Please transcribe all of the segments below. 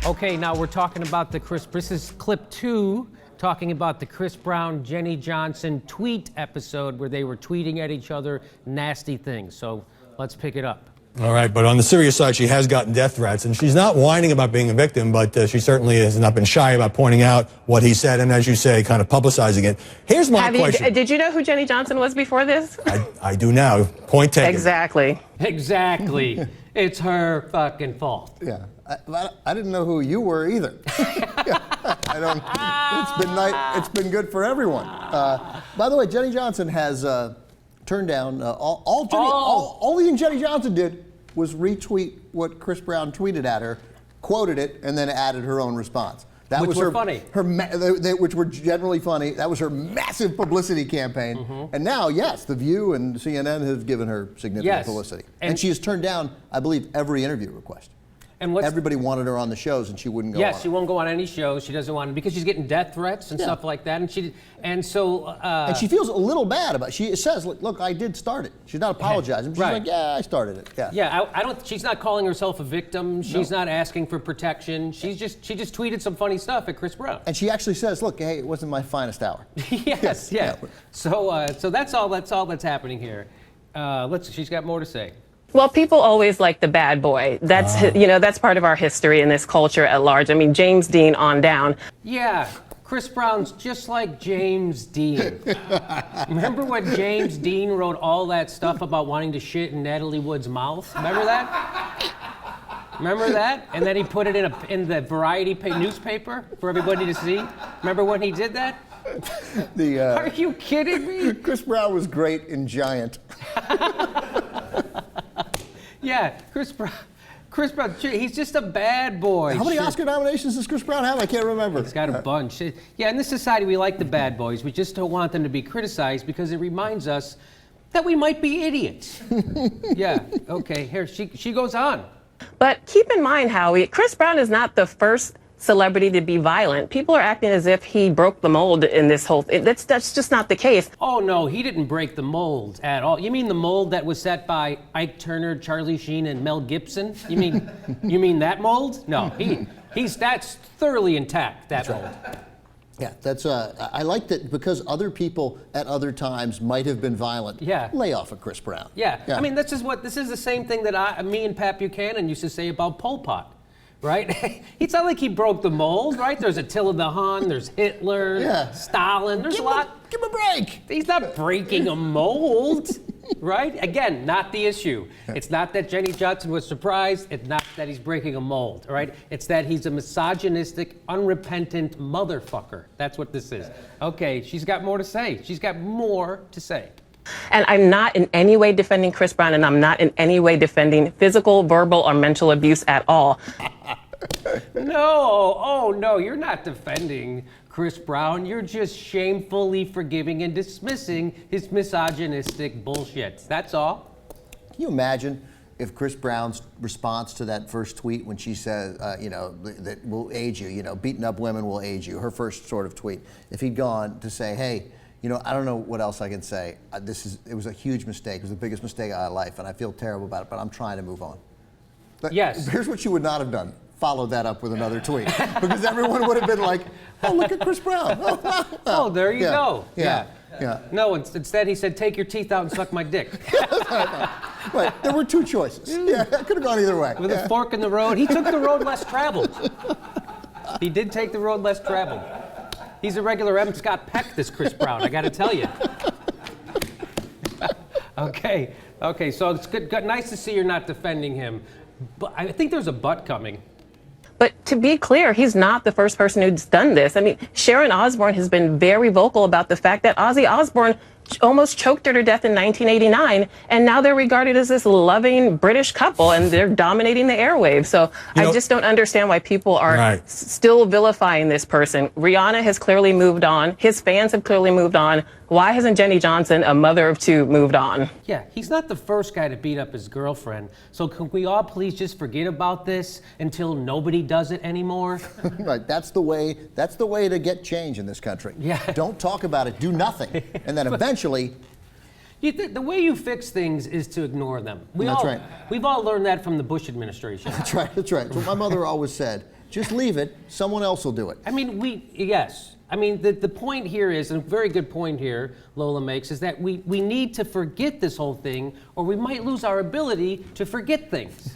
Okay, now we're talking about this is clip 2, talking about the Chris Brown, Jenny Johnson tweet episode where they were tweeting at each other nasty things. So let's pick it up. All right, but on the serious side, she has gotten death threats, and she's not whining about being a victim, but she certainly has not been shy about pointing out what he said, and as you say, kind of publicizing it. Here's my question. Did you know who Jenny Johnson was before this? I do now. Point taken. Exactly. Exactly. It's her fucking fault. Yeah. I didn't know who you were either. I don't. It's been good for everyone. By the way, Jenny Johnson has turned down all the thing Jenny Johnson did was retweet what Chris Brown tweeted at her, quoted it, and then added her own response. Which were funny. Which were generally funny. That was her massive publicity campaign. Mm-hmm. And now, yes, The View and CNN have given her significant publicity. And she has turned down, I believe, every interview request. And everybody wanted her on the shows, and she wouldn't go on. Yes, she won't go on any shows. She doesn't want to, because she's getting death threats and stuff like that. And she feels a little bad about it. She says, look, I did start it. She's not apologizing. She's like, yeah, I started it. Yeah. Yeah, she's not calling herself a victim. She's not asking for protection. She just tweeted some funny stuff at Chris Brown. And she actually says, look, hey, it wasn't my finest hour. Yes, yeah. So that's all that's happening here. She's got more to say. Well, people always like the bad boy. That's part of our history in this culture at large. I mean, James Dean on down. Yeah, Chris Brown's just like James Dean. Remember when James Dean wrote all that stuff about wanting to shit in Natalie Wood's mouth? Remember that? Remember that? And then he put it in the Variety newspaper for everybody to see? Remember when he did that? Are you kidding me? Chris Brown was great in Giant. Yeah, Chris Brown, he's just a bad boy. How many Oscar nominations does Chris Brown have? I can't remember. He's got a bunch. Yeah, in this society, we like the bad boys. We just don't want them to be criticized because it reminds us that we might be idiots. Yeah, okay, here, she goes on. But keep in mind, Howie, Chris Brown is not the first celebrity to be violent. People are acting as if he broke the mold in this whole thing. That's just not the case. Oh no, he didn't break the mold at all. You mean the mold that was set by Ike Turner, Charlie Sheen, and Mel Gibson? You mean that mold? No, that's thoroughly intact, that mold. Yeah, that's I like that because other people at other times might have been violent. Yeah. Lay off of Chris Brown. Yeah. I mean, this is the same thing that me and Pat Buchanan used to say about Pol Pot. Right? It's not like he broke the mold, right? There's Attila the Hun, there's Hitler, Stalin, there's a lot. Give him a break. He's not breaking a mold, right? Again, not the issue. It's not that Jenny Johnson was surprised. It's not that he's breaking a mold, right? It's that he's a misogynistic, unrepentant motherfucker. That's what this is. Okay, she's got more to say. She's got more to say. And I'm not in any way defending Chris Brown, and I'm not in any way defending physical, verbal, or mental abuse at all. No, you're not defending Chris Brown. You're just shamefully forgiving and dismissing his misogynistic bullshit. That's all. Can you imagine if Chris Brown's response to that first tweet when she says, that will age you, beating up women will age you, her first sort of tweet, if he'd gone to say, hey, I don't know what else I can say. It was a huge mistake. It was the biggest mistake of my life, and I feel terrible about it, but I'm trying to move on. But yes. Here's what you would not have done. Followed that up with another tweet. Because everyone would have been like, oh, look at Chris Brown. Oh, there you go. Yeah. No, instead he said, take your teeth out and suck my dick. Right, there were two choices. Yeah, it could have gone either way. With a fork in the road. He took the road less traveled. He did take the road less traveled. He's a regular M. Scott Peck, this Chris Brown, I gotta tell you. Okay, so it's good, nice to see you're not defending him. But I think there's a but coming. But to be clear, he's not the first person who's done this. I mean, Sharon Osbourne has been very vocal about the fact that Ozzy Osbourne almost choked her to death in 1989, and now they're regarded as this loving British couple, and they're dominating the airwaves. So I just don't understand why people are still vilifying this person. Rihanna has clearly moved on. His fans have clearly moved on. Why hasn't Jenny Johnson, a mother of two, moved on? Yeah, he's not the first guy to beat up his girlfriend. So can we all please just forget about this until nobody does it anymore? Right, that's the way to get change in this country. Yeah. Don't talk about it, do nothing. And then eventually... The way you fix things is to ignore them. We've all learned that from the Bush administration. That's right. That's what my mother always said. Just leave it. Someone else will do it. I mean, yes. I mean, the point here is, and a very good point here Lola makes, is that we need to forget this whole thing, or we might lose our ability to forget things.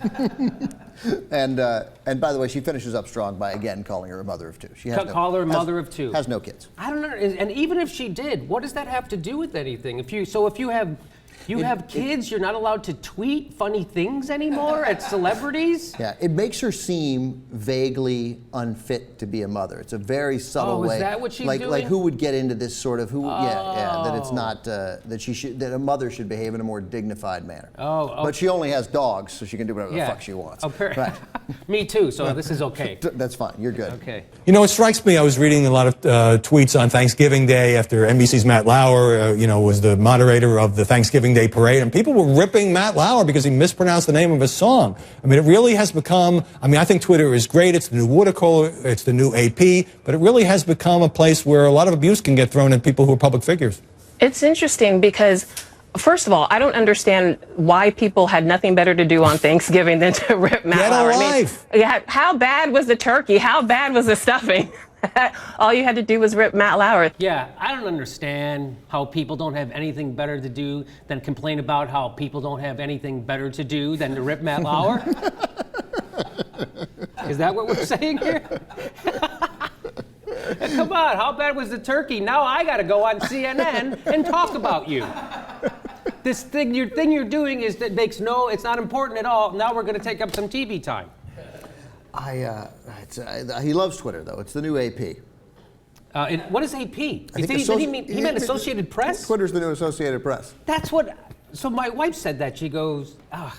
And by the way, she finishes up strong by again calling her a mother of two. She has Call her a mother of two. Has no kids. I don't know. And even if she did, what does that have to do with anything? If you have kids, you're not allowed to tweet funny things anymore at celebrities? Yeah, it makes her seem vaguely unfit to be a mother. It's a very subtle way. Oh, is that what she's doing? Like who would get into this sort of that it's not that a mother should behave in a more dignified manner. Oh, okay. But she only has dogs, so she can do whatever the fuck she wants. Right. Me too. So this is okay. That's fine. You're good. Okay. You know, it strikes me, I was reading a lot of tweets on Thanksgiving Day after NBC's Matt Lauer, was the moderator of the Thanksgiving Day parade, and people were ripping Matt Lauer because he mispronounced the name of his song. I mean, it really has become, I think Twitter is great. It's the new water cooler, it's the new AP, but it really has become a place where a lot of abuse can get thrown at people who are public figures. It's interesting because, first of all, I don't understand why people had nothing better to do on Thanksgiving than to rip Matt Lauer. How bad was the turkey? How bad was the stuffing? All you had to do was rip Matt Lauer. Yeah, I don't understand how people don't have anything better to do than complain about how people don't have anything better to do than to rip Matt Lauer. Is that what we're saying here? Come on, how bad was the turkey? Now I got to go on CNN and talk about you. This thing you're doing is that it's not important at all. Now we're going to take up some TV time. He loves Twitter, though. It's the new AP. What is AP? He meant Associated Press? Twitter's the new Associated Press. That's what. So my wife said that. She goes,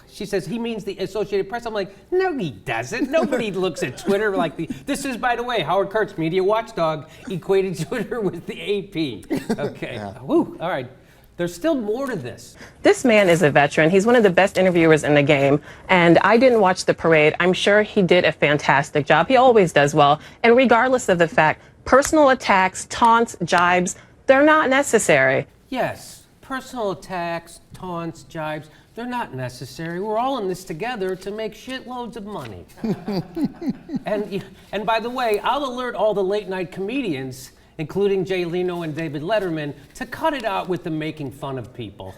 she says, he means the Associated Press. I'm like, no, he doesn't. Nobody looks at Twitter like this is, by the way, Howard Kurtz, media watchdog, equated Twitter with the AP. Okay. Yeah. Woo. All right. There's still more to this. This man is a veteran. He's one of the best interviewers in the game. And I didn't watch the parade. I'm sure he did a fantastic job. He always does well. And regardless of the fact, personal attacks, taunts, jibes, they're not necessary. Yes, personal attacks, taunts, jibes, they're not necessary. We're all in this together to make shitloads of money. And by the way, I'll alert all the late night comedians, including Jay Leno and David Letterman, to cut it out with the making fun of people.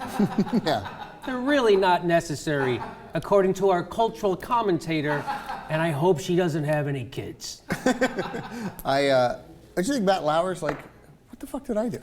Yeah. They're really not necessary, according to our cultural commentator, and I hope she doesn't have any kids. I just think Matt Lauer's like, what the fuck did I do?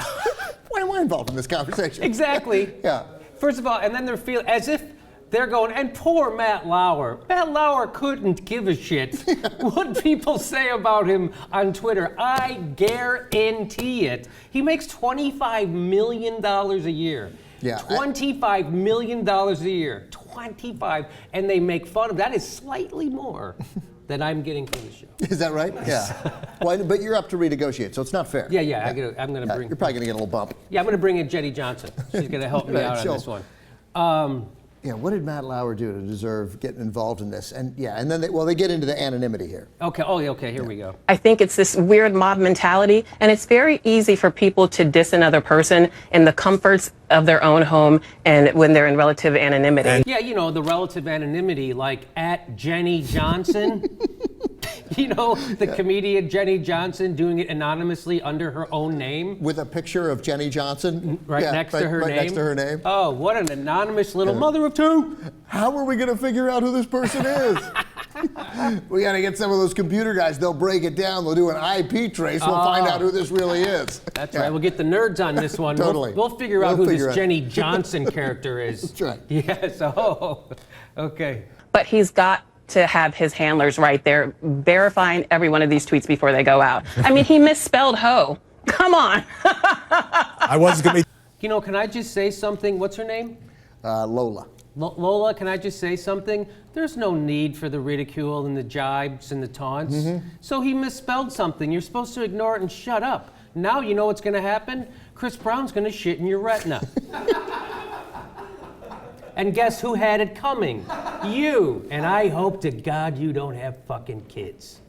Why am I involved in this conversation? Exactly. Yeah. First of all, and then they're feeling as if they're going, and poor Matt Lauer. Matt Lauer couldn't give a shit what people say about him on Twitter. I guarantee it. He makes $25 million a year. Yeah. $25 million a year. 25, and they make fun of that. Is slightly more than I'm getting from the show. Is that right? Yeah. Well, but you're up to renegotiate, so it's not fair. Yeah. I'm going to bring. You're probably going to get a little bump. Yeah, I'm going to bring in Jenny Johnson. She's going to help me out on this one. Yeah, what did Matt Lauer do to deserve getting involved in this? And then they get into the anonymity here. Okay. Oh, yeah, okay. Here we go. I think it's this weird mob mentality, and it's very easy for people to diss another person in the comforts of their own home and when they're in relative anonymity. Yeah, the relative anonymity, like at Jenny Johnson. The comedian Jenny Johnson doing it anonymously under her own name. With a picture of Jenny Johnson. Next to her name. Next to her name. Oh, what an anonymous little mother of two. How are we going to figure out who this person is? We got to get some of those computer guys. They'll break it down. They'll do an IP trace. We'll find out who this really is. That's right. We'll get the nerds on this one. Totally. We'll figure out who this Jenny Johnson character is. That's right. Yes. Okay. But he's got to have his handlers right there verifying every one of these tweets before they go out. I mean, he misspelled hoe. Come on. I was going to be... Can I just say something? What's her name? Lola. Lola, can I just say something? There's no need for the ridicule and the jibes and the taunts. Mm-hmm. So he misspelled something. You're supposed to ignore it and shut up. Now you know what's going to happen? Chris Brown's going to shit in your retina. And guess who had it coming? You. And I hope to God you don't have fucking kids.